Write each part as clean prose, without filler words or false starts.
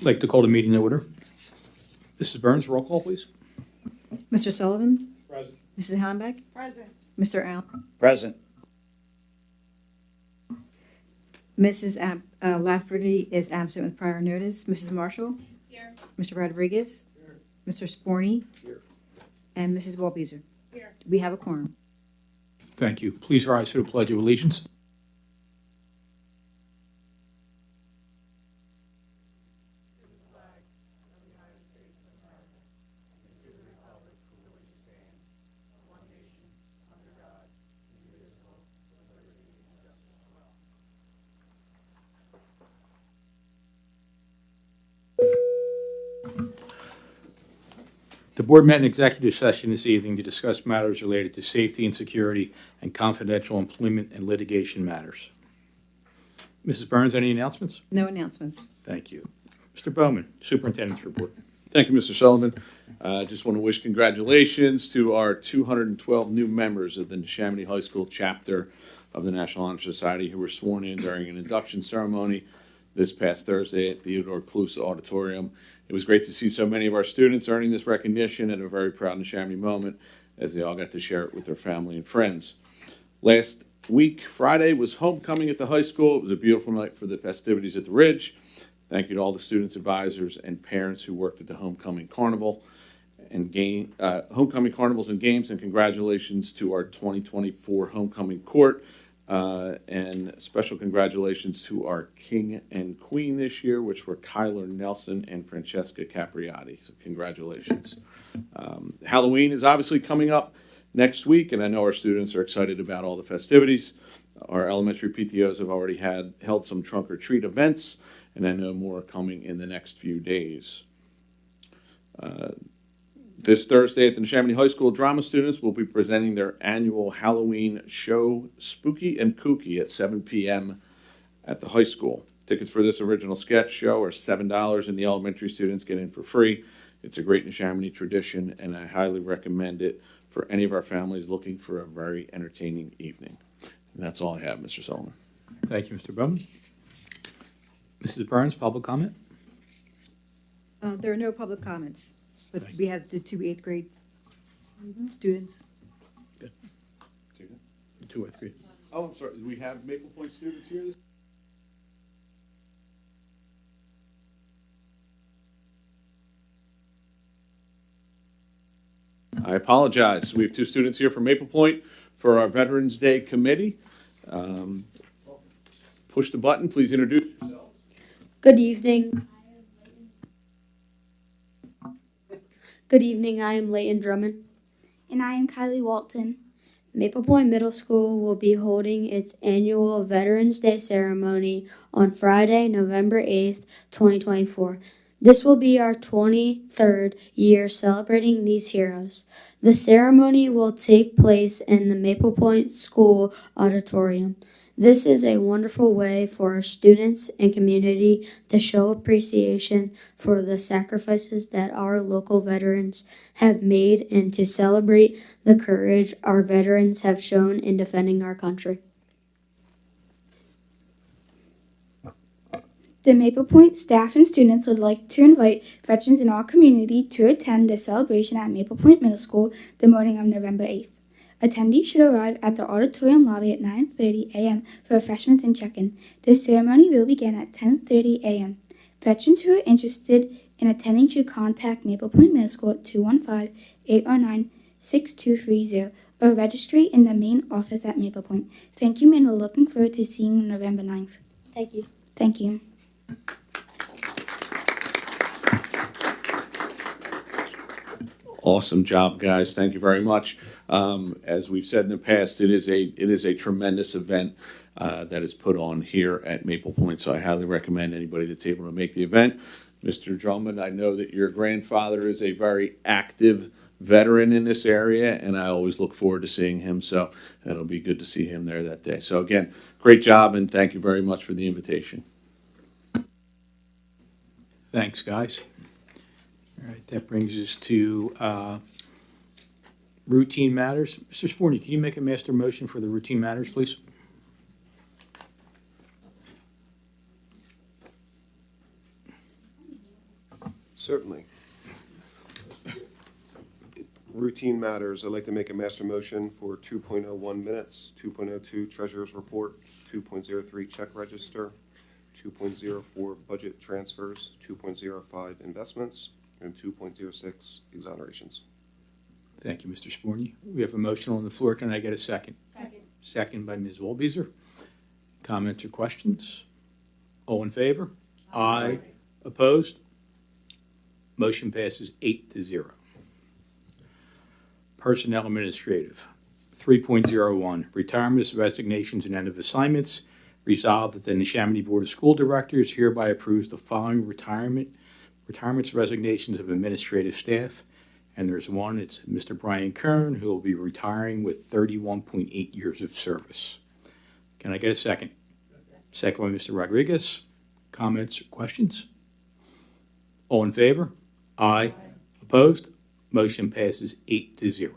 I'd like to call the meeting to order. Mrs. Burns, roll call, please. Mr. Sullivan? Present. Mrs. Hallenbeck? Present. Mr. Allen? Present. Mrs. Lafferty is absent with prior notice. Mrs. Marshall? Here. Mr. Rodriguez? Here. Mr. Sporny? Here. And Mrs. Walbeezer? Here. We have a quorum. Thank you. Please rise to the Pledge of Allegiance. The board met in executive session this evening to discuss matters related to safety and security and confidential employment and litigation matters. Mrs. Burns, any announcements? No announcements. Thank you. Mr. Bowman, Superintendent's report. Thank you, Mr. Sullivan. Just want to wish congratulations to our 212 new members of the Neshaminy High School chapter of the National Honor Society who were sworn in during an induction ceremony this past Thursday at the Theodore Cluse Auditorium. It was great to see so many of our students earning this recognition at a very proud Neshaminy moment as they all got to share it with their family and friends. Last week, Friday, was homecoming at the high school. It was a beautiful night for the festivities at the Ridge. Thank you to all the students, advisors, and parents who worked at the homecoming carnival and homecoming carnivals and games, and congratulations to our 2024 homecoming court. And special congratulations to our king and queen this year, which were Kyler Nelson and Francesca Capriati. So congratulations. Halloween is obviously coming up next week, and I know our students are excited about all the festivities. Our elementary PTOs have already held some trunk or treat events, and I know more are coming in the next few days. This Thursday at the Neshaminy High School, drama students will be presenting their annual Halloween show, Spooky and Kooky, at 7 p.m. at the high school. Tickets for this original sketch show are $7, and the elementary students get in for free. It's a great Neshaminy tradition, and I highly recommend it for any of our families looking for a very entertaining evening. And that's all I have, Mr. Sullivan. Thank you, Mr. Bowman. Mrs. Burns, public comment? There are no public comments, but Thank we have the two 8th grade students. The 2 8th grade. Oh, I'm sorry. Do we have Maple Point students here? I apologize. We have two students here from Maple Point for our Veterans Day committee. Push the button. Please introduce yourselves. Good evening. Good evening. I am Leighton Drummond. And I am Kylie Walton. Maple Point Middle School will be holding its annual Veterans Day ceremony on Friday, November 8th, 2024. This will be our 23rd year celebrating these heroes. The ceremony will take place in the Maple Point School Auditorium. This is a wonderful way for our students and community to show appreciation for the sacrifices that our local veterans have made and to celebrate the courage our veterans have shown in defending our country. The Maple Point staff and students would like to invite veterans in our community to attend the celebration at Maple Point Middle School the morning of November 8th. Attendees should arrive at the auditorium lobby at 9:30 a.m. for refreshments and check-in. The ceremony will begin at 10:30 a.m. Veterans who are interested in attending should contact Maple Point Middle School at 215-809-6230 or register in the main office at Maple Point. Thank you, and we're looking forward to seeing you on November 9th. Thank you. Thank you. Awesome job, guys. Thank you very much. As we've said in the past, it is a tremendous event that is put on here at Maple Point, so I highly recommend anybody that's able to make the event. Mr. Drummond, I know that your grandfather is a very active veteran in this area, and I always look forward to seeing him, so it'll be good to see him there that day. So again, great job, and thank you very much for the invitation. Thanks, guys. All right, that brings us to routine matters. Mr. Sporny, can you make a master motion for the routine matters, please? Certainly. Routine matters, I'd like to make a master motion for 2.01 minutes, 2.02 treasurer's report, 2.03 check register, 2.04 budget transfers, 2.05 investments, and 2.06 exonerations. Thank you, Mr. Sporny. We have a motion on the floor. Can I get a second? Second. Second by Ms. Wolbezer. Comments or questions? All in favor? Aye. Opposed? Motion passes 8-0. Personnel Administrative. 3.01, retirements, resignations, and end of assignments. Resolved that the Neshaminy Board of School Directors hereby approves the following retirements, resignations of administrative staff. And there's one, it's Mr. Brian Kern, who will be retiring with 31.8 years of service. Can I get a second? Second by Mr. Rodriguez. Comments or questions? All in favor? Aye. Opposed? Motion passes 8-0.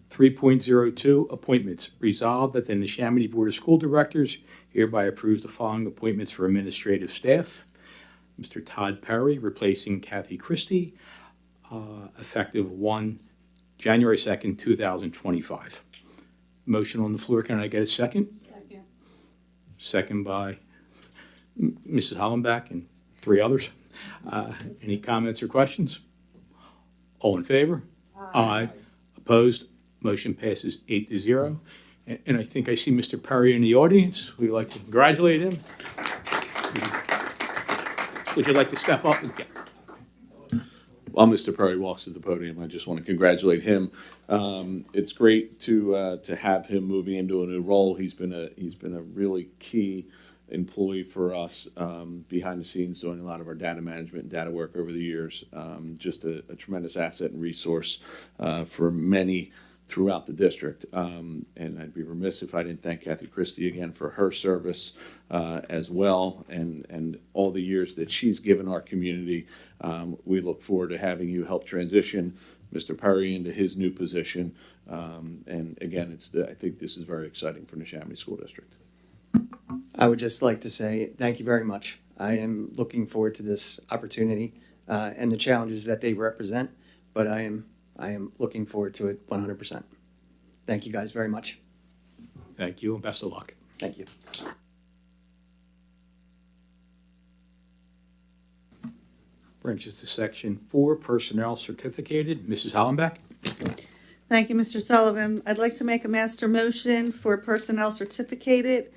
3.02, appointments. Resolved that the Neshaminy Board of School Directors hereby approves the following appointments for administrative staff. Mr. Todd Perry, replacing Kathy Christie, effective January 2nd, 2025. Motion on the floor. Can I get a second? Second. Second by Mrs. Hollenbach and three others. Any comments or questions? All in favor? Aye. Opposed? Motion passes 8-0. And I think I see Mr. Perry in the audience. We'd like to congratulate him. Would you like to step up? While Mr. Perry walks to the podium, I just want to congratulate him. It's great to have him moving into a new role. He's been a really key employee for us behind the scenes, doing a lot of our data management and data work over the years. Just a tremendous asset and resource for many throughout the district. And I'd be remiss if I didn't thank Kathy Christie again for her service as well, and all the years that she's given our community. We look forward to having you help transition Mr. Perry into his new position. And again, I think this is very exciting for Neshaminy School District. I would just like to say thank you very much. I am looking forward to this opportunity and the challenges that they represent, but I am looking forward to it 100%. Thank you guys very much. Thank you and best of luck. Thank you. Brings us to section 4, personnel certificated. Mrs. Hollenbach? Thank you, Mr. Sullivan. I'd like to make a master motion for personnel certificated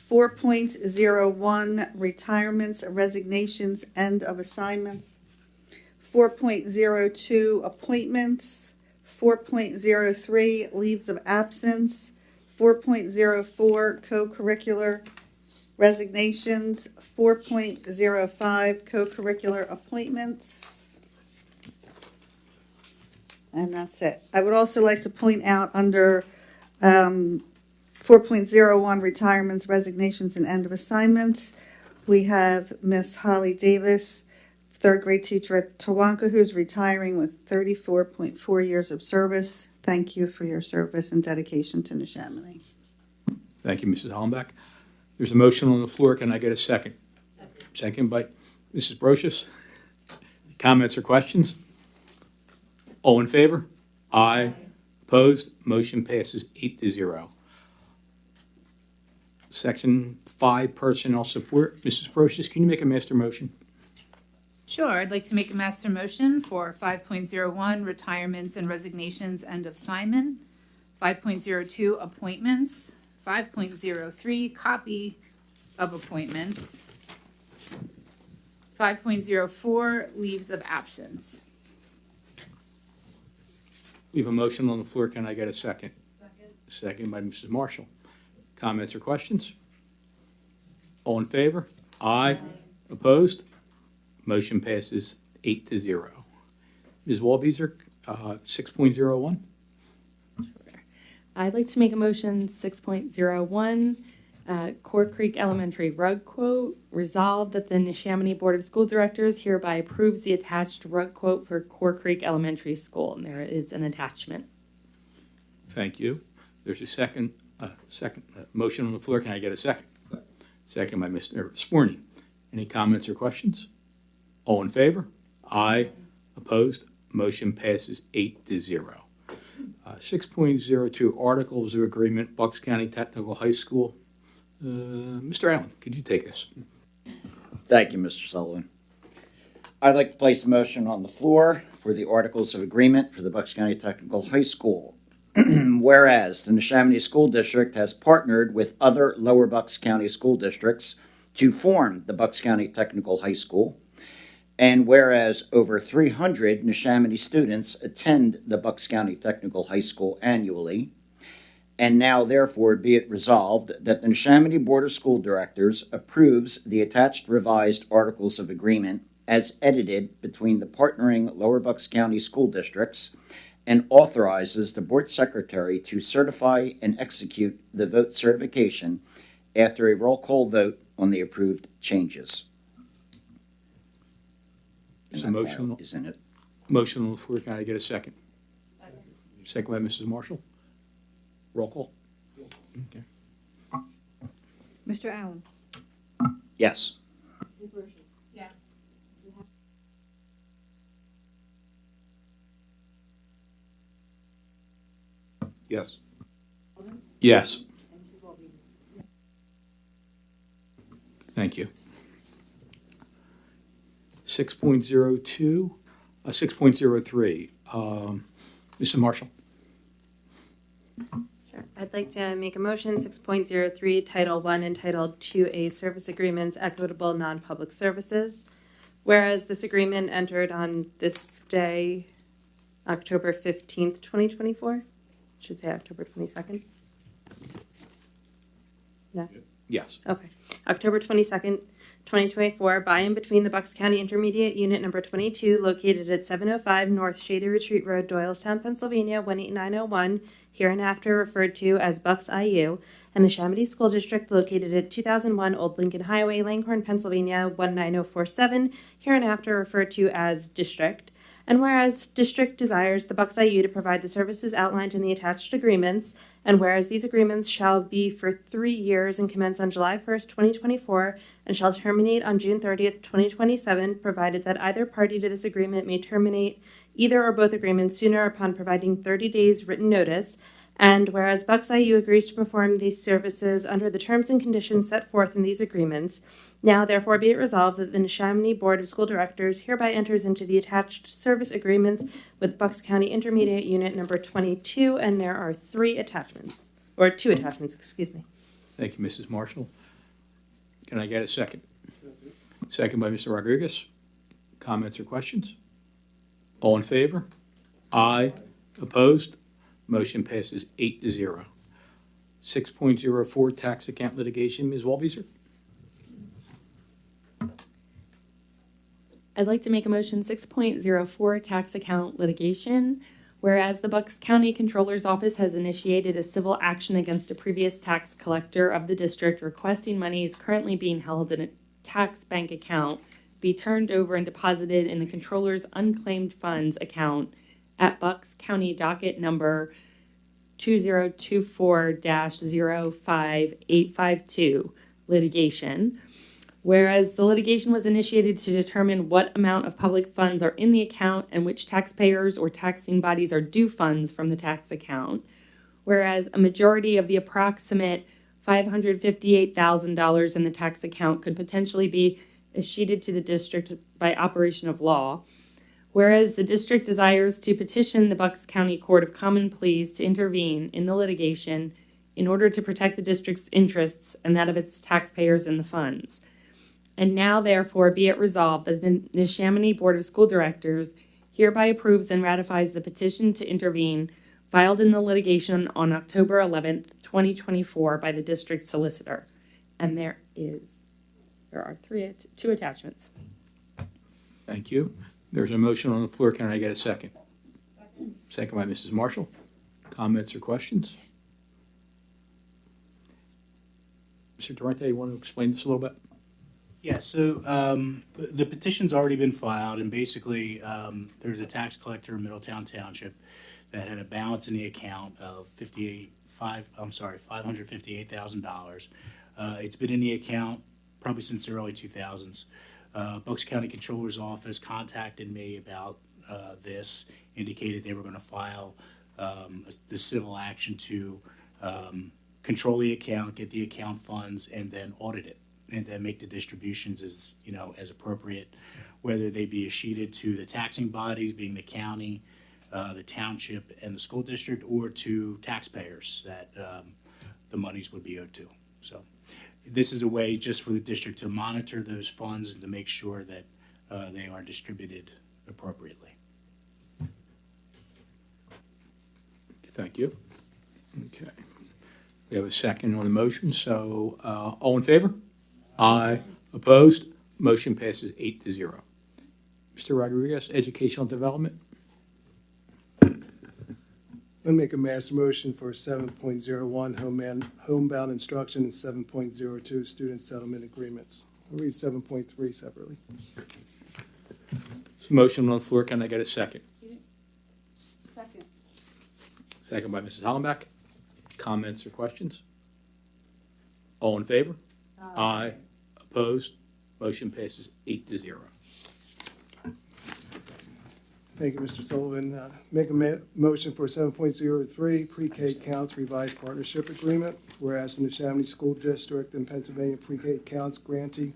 4.01 retirements, resignations, end of assignments, 4.02 appointments, 4.03 leaves of absence, 4.04 co-curricular resignations, 4.05 co-curricular appointments. And that's it. I would also like to point out under 4.01 retirements, resignations, and end of assignments, we have Miss Holly Davis, third grade teacher at Tawanka, who's retiring with 34.4 years of service. Thank you for your service and dedication to Neshaminy. Thank you, Mrs. Hollenbach. There's a motion on the floor. Can I get a second? Second by Mrs. Brochus. Comments or questions? All in favor? Aye. Opposed? Motion passes 8-0. Section 5, personnel support. Mrs. Brochus, can you make a master motion? Sure, I'd like to make a master motion for 5.01 retirements and resignations end of assignment, 5.02 appointments, 5.03 copy of appointments, 5.04 leaves of absence. We have a motion on the floor. Can I get a second? Second by Mrs. Marshall. Comments or questions? All in favor? Aye. Opposed? Motion passes 8-0. Ms. Walbeezer, 6.01. I'd like to make a motion 6.01, Core Creek Elementary rug quote. Resolved that the Neshaminy Board of School Directors hereby approves the attached rug quote for Core Creek Elementary School, and there is an attachment. Thank you. There's a second motion on the floor. Can I get a second? Second by Mr. Sporny. Any comments or questions? All in favor? Aye. Opposed? Motion passes 8-0. 6.02, Articles of Agreement, Bucks County Technical High School. Mr. Allen, could you take this? Thank you, Mr. Sullivan. I'd like to place a motion on the floor for the Articles of Agreement for the Bucks County Technical High School. Whereas the Neshaminy School District has partnered with other Lower Bucks County school districts to form the Bucks County Technical High School, and whereas over 300 Neshaminy students attend the Bucks County Technical High School annually, and now therefore be it resolved that the Neshaminy Board of School Directors approves the attached revised Articles of Agreement as edited between the partnering Lower Bucks County school districts, and authorizes the Board Secretary to certify and execute the vote certification after a roll call vote on the approved changes. There's a And that motion. file is in it. Motion on the floor. Can I get a second? Second by Mrs. Marshall. Roll call. Okay. Mr. Allen? Yes. Yes. Yes. Yes. Thank you. 6.02, 6.03, Mrs. Marshall. Sure. I'd like to make a motion, 6.03, Title I and Title IIA Service Agreements, Equitable Non-Public Services. Whereas this agreement entered on this day, October 15th, 2024. Should say October 22nd. No? Yes. Okay. October 22nd, 2024, by and between the Bucks County Intermediate Unit Number 22, located at 705 North Shady Retreat Road, Doylestown, Pennsylvania, 18901, hereinafter referred to as Bucks IU, and the Neshaminy School District, located at 2001 Old Lincoln Highway, Langhorne, Pennsylvania, 19047, hereinafter referred to as District. And whereas District desires the Bucks IU to provide the services outlined in the attached agreements, and whereas these agreements shall be for 3 years and commence on July 1st, 2024, and shall terminate on June 30th, 2027, provided that either party to this agreement may terminate either or both agreements sooner upon providing 30 days written notice, and whereas Bucks IU agrees to perform these services under the terms and conditions set forth in these agreements, now therefore be it resolved that the Neshaminy Board of School Directors hereby enters into the attached service agreements with Bucks County Intermediate Unit Number 22, and there are 2 attachments, excuse me. Thank you, Mrs. Marshall. Can I get a second? Second by Mr. Rodriguez. Comments or questions? All in favor? Aye. Opposed? Motion passes 8-0. 6.04, Tax Account Litigation, Ms. Walbeezer. I'd like to make a motion 6.04, Tax Account Litigation. Whereas the Bucks County Controller's Office has initiated a civil action against a previous tax collector of the district requesting monies currently being held in a tax bank account be turned over and deposited in the Controller's Unclaimed Funds account at Bucks County docket number 2024-05852 litigation. Whereas the litigation was initiated to determine what amount of public funds are in the account and which taxpayers or taxing bodies are due funds from the tax account. Whereas a majority of the approximate $558,000 in the tax account could potentially be escheated to the district by operation of law. Whereas the district desires to petition the Bucks County Court of Common Pleas to intervene in the litigation in order to protect the district's interests and that of its taxpayers in the funds. And now, therefore, be it resolved that the Neshaminy Board of School Directors hereby approves and ratifies the petition to intervene filed in the litigation on October 11th, 2024 by the district solicitor. And there are two attachments. Thank you. There's a motion on the floor. Can I get a second? Second by Mrs. Marshall. Comments or questions? Mr. Durante, you want to explain this a little bit? Yeah, so the petition's already been filed, and basically, there's a tax collector in Middletown Township that had a balance in the account of $558,000. It's been in the account probably since the early 2000s. Bucks County Controller's Office contacted me about this, indicated they were going to file the civil action to control the account, get the account funds, and then audit it, and then make the distributions as appropriate, whether they be sheeted to the taxing bodies, being the county, the township, and the school district, or to taxpayers that the monies would be owed to. So this is a way just for the district to monitor those funds and to make sure that they are distributed appropriately. Thank you. Okay. We have a second on the motion, so all in favor? Aye. Opposed? Motion passes 8-0. Mr. Rodriguez, Educational Development. I make a master motion for 7.01 homebound instruction and 7.02 student settlement agreements. I'll read 7.3 separately. Motion on the floor. Can I get a second? Second. Second by Mrs. Hollenbeck. Comments or questions? All in favor? Aye. Opposed? Motion passes 8-0. Thank you, Mr. Sullivan. Make a motion for 7.03 pre-K counts revised partnership agreement, whereas the Neshaminy School District and Pennsylvania pre-K counts grantee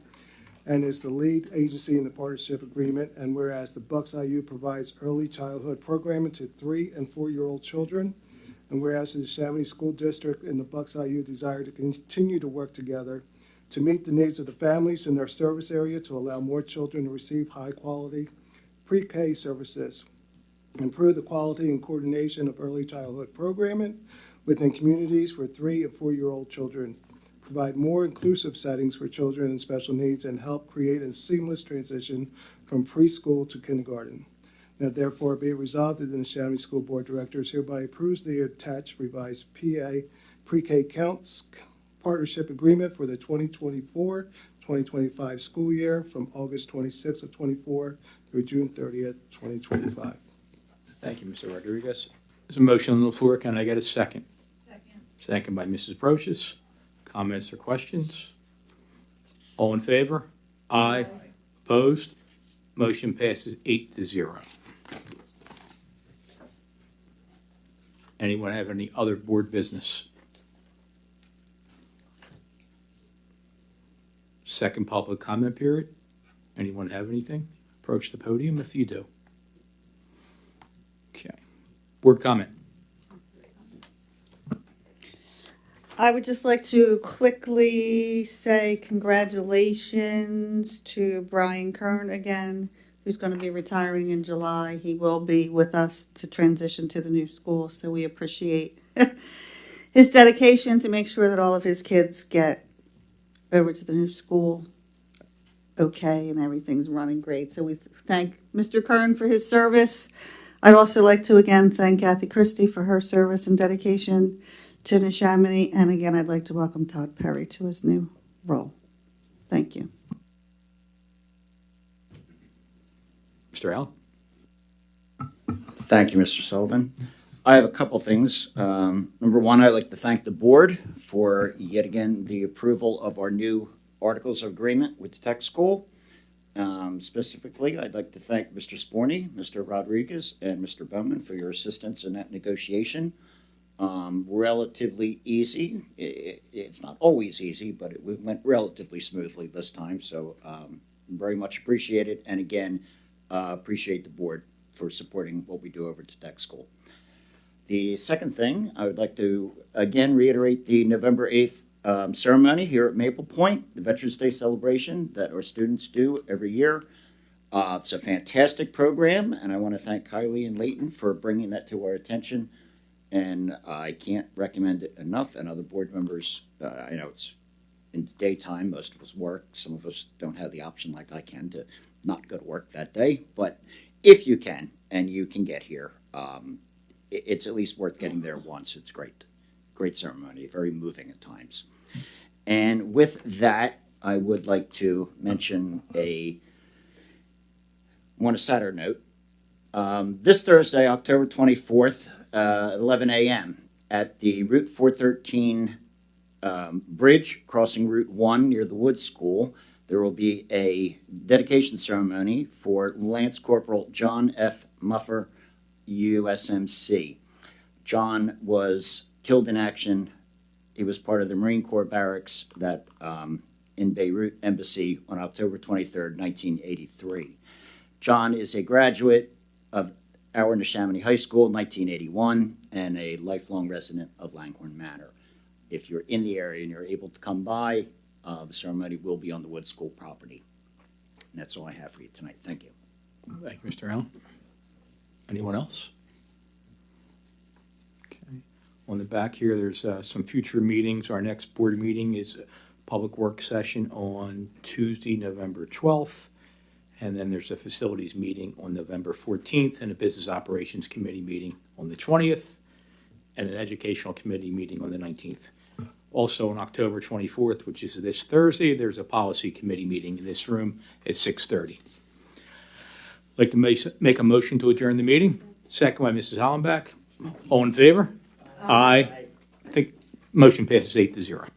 and is the lead agency in the partnership agreement, and whereas the Bucks IU provides early childhood programming to 3- and 4-year-old children, and whereas the Neshaminy School District and the Bucks IU desire to continue to work together to meet the needs of the families in their service area to allow more children to receive high-quality pre-K services, improve the quality and coordination of early childhood programming within communities for 3- and 4-year-old children, provide more inclusive settings for children in special needs, and help create a seamless transition from preschool to kindergarten. Now therefore be it resolved that the Neshaminy School Board of Directors hereby approves the attached revised PA pre-K counts partnership agreement for the 2024-2025 school year from August 26th of 24 through June 30th, 2025. Thank you, Mr. Rodriguez. There's a motion on the floor. Can I get a second? Second. Second by Mrs. Brochus. Comments or questions? All in favor? Aye. Opposed? Motion passes 8-0. Anyone have any other board business? Second public comment period. Anyone have anything? Approach the podium if you do. Okay. Board comment. I would just like to quickly say congratulations to Brian Kern again, who's going to be retiring in July. He will be with us to transition to the new school, so we appreciate his dedication to make sure that all of his kids get over to the new school okay and everything's running great. So we thank Mr. Kern for his service. I'd also like to again thank Kathy Christie for her service and dedication to Neshaminy, and again I'd like to welcome Todd Perry to his new role. Thank you. Mr. Allen? Thank you, Mr. Sullivan. I have a couple things. Number one, I'd like to thank the board for yet again the approval of our new articles of agreement with the tech school. Specifically, I'd like to thank Mr. Sporny, Mr. Rodriguez, and Mr. Bowman for your assistance in that negotiation. Relatively easy. It's not always easy, but it went relatively smoothly this time, so very much appreciated. And again, appreciate the board for supporting what we do over at the tech school. The second thing, I would like to again reiterate the November 8th ceremony here at Maple Point, the Veterans Day celebration that our students do every year. It's a fantastic program, and I want to thank Kylie and Leighton for bringing that to our attention. And I can't recommend it enough. And other board members, I know it's in the daytime, most of us work. Some of us don't have the option, like I can, to not go to work that day. But if you can, and you can get here, it's at least worth getting there once. It's great. Great ceremony, very moving at times. And with that, I would like to mention on a sadder note, this Thursday, October 24th, 11 a.m. at the Route 413 bridge crossing Route 1 near the Wood School, there will be a dedication ceremony for Lance Corporal John F. Muffer, USMC. John was killed in action. He was part of the Marine Corps barracks that in Beirut Embassy on October 23rd, 1983. John is a graduate of our Neshaminy High School in 1981 and a lifelong resident of Langhorne Manor. If you're in the area and you're able to come by, the ceremony will be on the Wood School property. And that's all I have for you tonight. Thank you. Thank you, Mr. Allen. Anyone else? Okay. On the back here, there's some future meetings. Our next board meeting is a public work session on Tuesday, November 12th. And then there's a facilities meeting on November 14th and a business operations committee meeting on the 20th and an educational committee meeting on the 19th. Also on October 24th, which is this Thursday, there's a policy committee meeting in this room at 6:30. I'd like to make a motion to adjourn the meeting. Second by Mrs. Hollenbeck. All in favor? Aye. I think motion passes 8-0.